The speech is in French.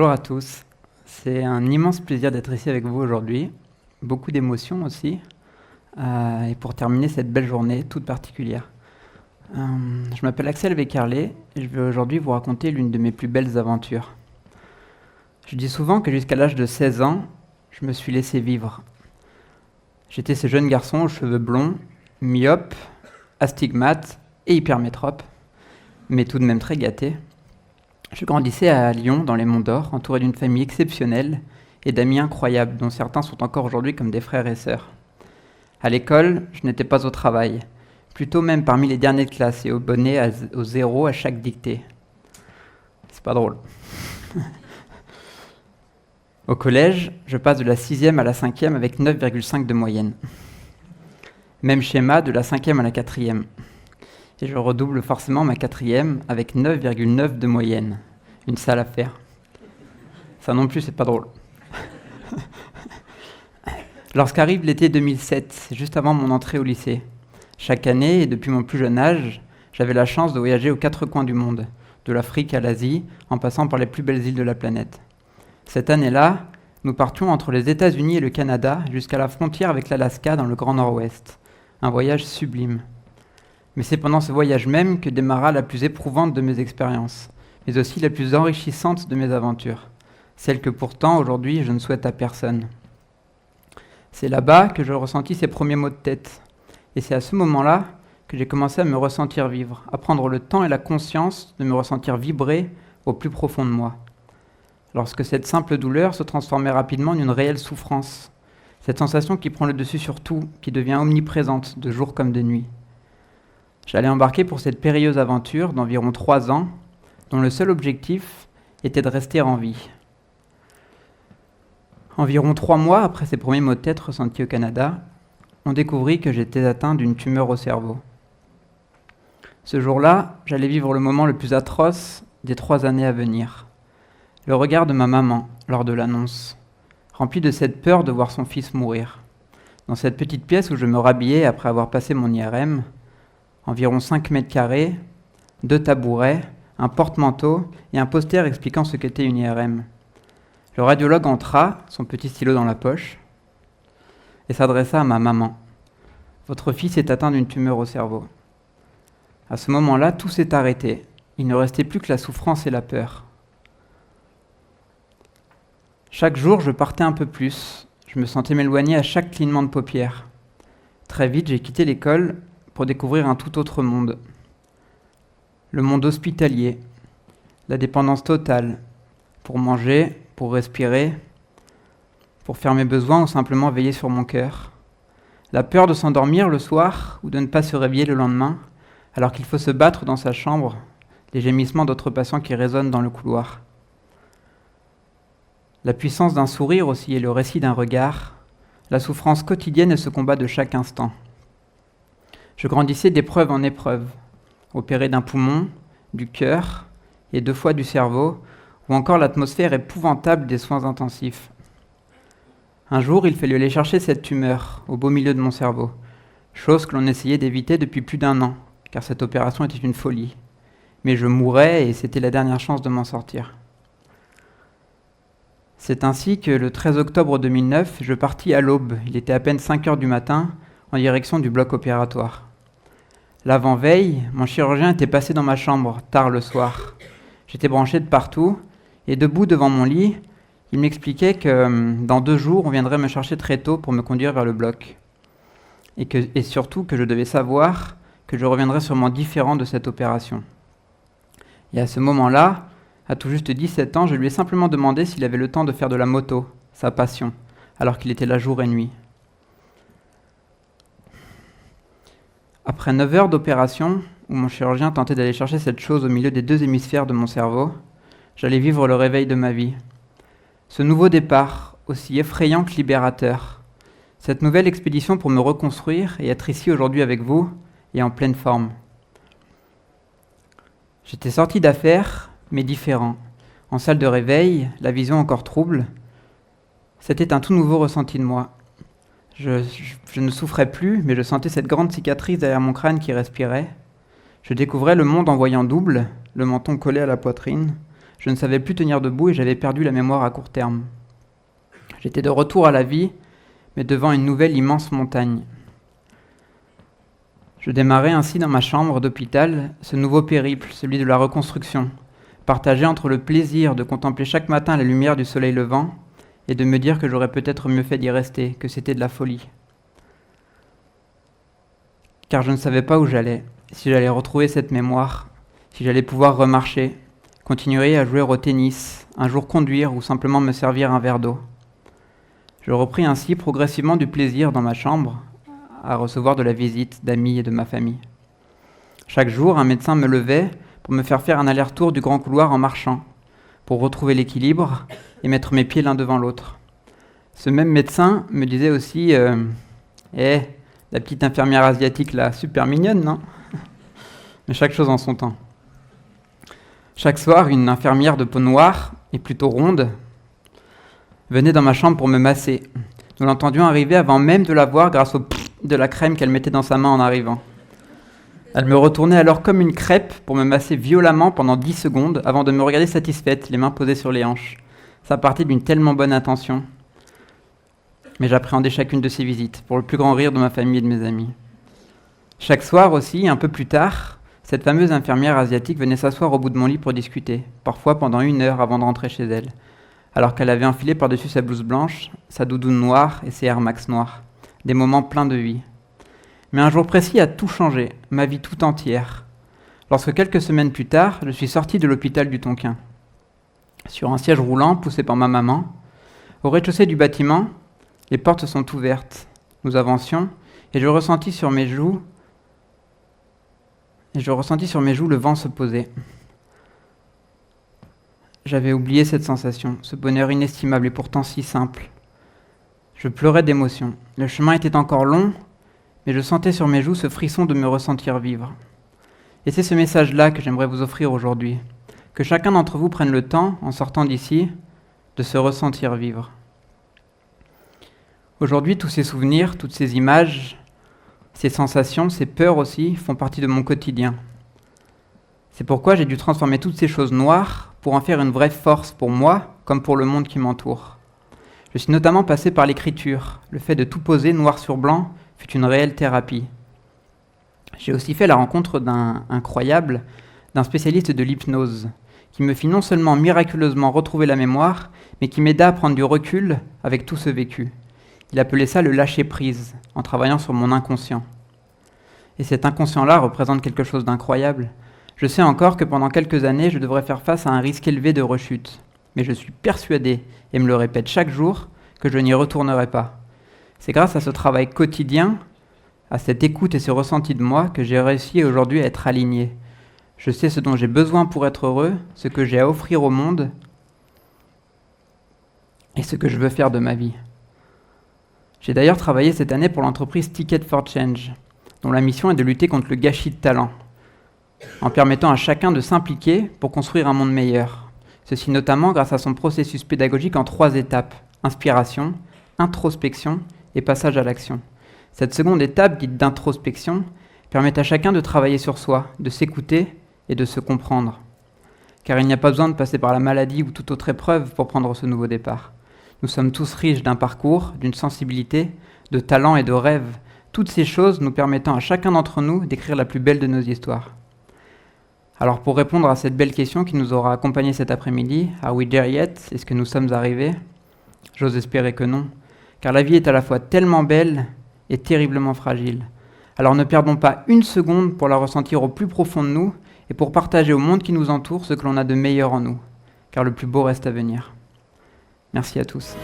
Bonjour à tous. C'est un immense plaisir d'être ici avec vous aujourd'hui. Beaucoup d'émotions aussi. Et pour terminer cette belle journée toute particulière. Je m'appelle Axel Vécarlé et je vais aujourd'hui vous raconter l'une de mes plus belles aventures. Je dis souvent que jusqu'à l'âge de 16 ans, je me suis laissé vivre. J'étais ce jeune garçon aux cheveux blonds, myope, astigmate et hypermétrope, mais tout de même très gâté. Je grandissais à Lyon, dans les Monts d'Or, entouré d'une famille exceptionnelle et d'amis incroyables, dont certains sont encore aujourd'hui comme des frères et sœurs. À l'école, je n'étais pas au travail, plutôt même parmi les derniers de classe et au bonnet au 0 à chaque dictée. C'est pas drôle. Au collège, je passe de la 6e à la 5e avec 9,5 de moyenne. Même schéma de la 5e à la 4e. Et je redouble forcément ma 4e avec 9,9 de moyenne. Une sale affaire. Ça non plus, c'est pas drôle. Lorsqu'arrive l'été 2007, juste avant mon entrée au lycée, chaque année et depuis mon plus jeune âge, j'avais la chance de voyager aux 4 coins du monde, de l'Afrique à l'Asie, en passant par les plus belles îles de la planète. Cette année-là, nous partions entre les États-Unis et le Canada jusqu'à la frontière avec l'Alaska dans le Grand Nord-Ouest. Un voyage sublime. Mais c'est pendant ce voyage même que démarra la plus éprouvante de mes expériences, mais aussi la plus enrichissante de mes aventures, celle que pourtant aujourd'hui je ne souhaite à personne. C'est là-bas que je ressentis ces premiers maux de tête, et c'est à ce moment-là que j'ai commencé à me ressentir vivre, à prendre le temps et la conscience de me ressentir vibrer au plus profond de moi. Lorsque cette simple douleur se transformait rapidement en une réelle souffrance, cette sensation qui prend le dessus sur tout, qui devient omniprésente de jour comme de nuit. J'allais embarquer pour cette périlleuse aventure d'environ 3 ans, dont le seul objectif était de rester en vie. Environ 3 mois après ces premiers maux de tête ressentis au Canada, on découvrit que j'étais atteint d'une tumeur au cerveau. Ce jour-là, j'allais vivre le moment le plus atroce des 3 années à venir. Le regard de ma maman lors de l'annonce, rempli de cette peur de voir son fils mourir. Dans cette petite pièce où je me rhabillais après avoir passé mon IRM, environ 5 mètres carrés, 2 tabourets, un porte-manteau et un poster expliquant ce qu'était une IRM. Le radiologue entra, son petit stylo dans la poche, et s'adressa à ma maman. « Votre fils est atteint d'une tumeur au cerveau. » À ce moment-là, tout s'est arrêté. Il ne restait plus que la souffrance et la peur. Chaque jour, je partais un peu plus. Je me sentais m'éloigner à chaque clignement de paupières. Très vite, j'ai quitté l'école pour découvrir un tout autre monde. Le monde hospitalier, la dépendance totale, pour manger, pour respirer, pour faire mes besoins ou simplement veiller sur mon cœur. La peur de s'endormir le soir ou de ne pas se réveiller le lendemain, alors qu'il faut se battre dans sa chambre, les gémissements d'autres patients qui résonnent dans le couloir. La puissance d'un sourire aussi et le récit d'un regard, la souffrance quotidienne et ce combat de chaque instant. Je grandissais d'épreuve en épreuve, opéré d'un poumon, du cœur et 2 fois du cerveau, ou encore l'atmosphère épouvantable des soins intensifs. Un jour, il fallut aller chercher cette tumeur au beau milieu de mon cerveau, chose que l'on essayait d'éviter depuis plus d'1 an, car cette opération était une folie. Mais je mourais et c'était la dernière chance de m'en sortir. C'est ainsi que le 13 octobre 2009, je partis à l'aube, il était à peine 5 heures du matin, en direction du bloc opératoire. L'avant-veille, mon chirurgien était passé dans ma chambre, tard le soir. J'étais branché de partout, et debout devant mon lit, il m'expliquait que dans 2 jours, on viendrait me chercher très tôt pour me conduire vers le bloc. Et surtout que je devais savoir que je reviendrais sûrement différent de cette opération. Et à ce moment-là, à tout juste 17 ans, je lui ai simplement demandé s'il avait le temps de faire de la moto, sa passion, alors qu'il était là jour et nuit. Après 9 heures d'opération, où mon chirurgien tentait d'aller chercher cette chose au milieu des 2 hémisphères de mon cerveau, j'allais vivre le réveil de ma vie. Ce nouveau départ, aussi effrayant que libérateur. Cette nouvelle expédition pour me reconstruire et être ici aujourd'hui avec vous et en pleine forme. J'étais sorti d'affaires, mais différent. En salle de réveil, la vision encore trouble. C'était un tout nouveau ressenti de moi. Je ne souffrais plus, mais je sentais cette grande cicatrice derrière mon crâne qui respirait. Je découvrais le monde en voyant double, le menton collé à la poitrine, Je ne savais plus tenir debout et j'avais perdu la mémoire à court terme. J'étais de retour à la vie, mais devant une nouvelle immense montagne. Je démarrais ainsi dans ma chambre d'hôpital ce nouveau périple, celui de la reconstruction, partagé entre le plaisir de contempler chaque matin la lumière du soleil levant et de me dire que j'aurais peut-être mieux fait d'y rester, que c'était de la folie. Car je ne savais pas où j'allais, si j'allais retrouver cette mémoire, si j'allais pouvoir remarcher, continuer à jouer au tennis, un jour conduire ou simplement me servir un verre d'eau. Je repris ainsi progressivement du plaisir dans ma chambre à recevoir de la visite d'amis et de ma famille. Chaque jour, un médecin me levait pour me faire un aller-retour du grand couloir en marchant, pour retrouver l'équilibre et mettre mes pieds l'un devant l'autre. Ce même médecin me disait aussi la petite infirmière asiatique là, super mignonne, non ? Mais chaque chose en son temps. Chaque soir, une infirmière de peau noire et plutôt ronde venait dans ma chambre pour me masser. Nous l'entendions arriver avant même de la voir grâce au de la crème qu'elle mettait dans sa main en arrivant. Elle me retournait alors comme une crêpe pour me masser violemment pendant 10 secondes avant de me regarder satisfaite, les mains posées sur les hanches. Ça partait d'une tellement bonne intention. Mais j'appréhendais chacune de ces visites, pour le plus grand rire de ma famille et de mes amis. Chaque soir aussi, un peu plus tard, cette fameuse infirmière asiatique venait s'asseoir au bout de mon lit pour discuter, parfois pendant 1 heure avant de rentrer chez elle, alors qu'elle avait enfilé par-dessus sa blouse blanche, sa doudoune noire et ses Air Max noirs. Des moments pleins de vie. Mais un jour précis a tout changé, ma vie tout entière. Lorsque quelques semaines plus tard, je suis sorti de l'hôpital du Tonkin. Sur un siège roulant poussé par ma maman, au rez-de-chaussée du bâtiment, les portes sont ouvertes. Nous avancions et je ressentis sur mes joues le vent se poser. J'avais oublié cette sensation, ce bonheur inestimable et pourtant si simple. Je pleurais d'émotion. Le chemin était encore long, mais je sentais sur mes joues ce frisson de me ressentir vivre. Et c'est ce message-là que j'aimerais vous offrir aujourd'hui. Que chacun d'entre vous prenne le temps, en sortant d'ici, de se ressentir vivre. Aujourd'hui, tous ces souvenirs, toutes ces images, ces sensations, ces peurs aussi, font partie de mon quotidien. C'est pourquoi j'ai dû transformer toutes ces choses noires pour en faire une vraie force pour moi, comme pour le monde qui m'entoure. Je suis notamment passé par l'écriture. Le fait de tout poser noir sur blanc fut une réelle thérapie. J'ai aussi fait la rencontre d'un spécialiste de l'hypnose, qui me fit non seulement miraculeusement retrouver la mémoire, mais qui m'aida à prendre du recul avec tout ce vécu. Il appelait ça le lâcher-prise, en travaillant sur mon inconscient. Et cet inconscient-là représente quelque chose d'incroyable. Je sais encore que pendant quelques années, je devrais faire face à un risque élevé de rechute. Mais je suis persuadé, et me le répète chaque jour, que je n'y retournerai pas. C'est grâce à ce travail quotidien, à cette écoute et ce ressenti de moi, que j'ai réussi aujourd'hui à être aligné. Je sais ce dont j'ai besoin pour être heureux, ce que j'ai à offrir au monde, et ce que je veux faire de ma vie. J'ai d'ailleurs travaillé cette année pour l'entreprise Ticket for Change, dont la mission est de lutter contre le gâchis de talent, en permettant à chacun de s'impliquer pour construire un monde meilleur. Ceci notamment grâce à son processus pédagogique en 3 étapes, inspiration, introspection et passage à l'action. Cette seconde étape, dite d'introspection, permet à chacun de travailler sur soi, de s'écouter et de se comprendre. Car il n'y a pas besoin de passer par la maladie ou toute autre épreuve pour prendre ce nouveau départ. Nous sommes tous riches d'un parcours, d'une sensibilité, de talents et de rêves, toutes ces choses nous permettant à chacun d'entre nous d'écrire la plus belle de nos histoires. Alors pour répondre à cette belle question qui nous aura accompagnés cet après-midi, Are we there yet ? Est-ce que nous sommes arrivés ? J'ose espérer que non, car la vie est à la fois tellement belle et terriblement fragile. Alors ne perdons pas 1 seconde pour la ressentir au plus profond de nous et pour partager au monde qui nous entoure ce que l'on a de meilleur en nous, car le plus beau reste à venir. Merci à tous.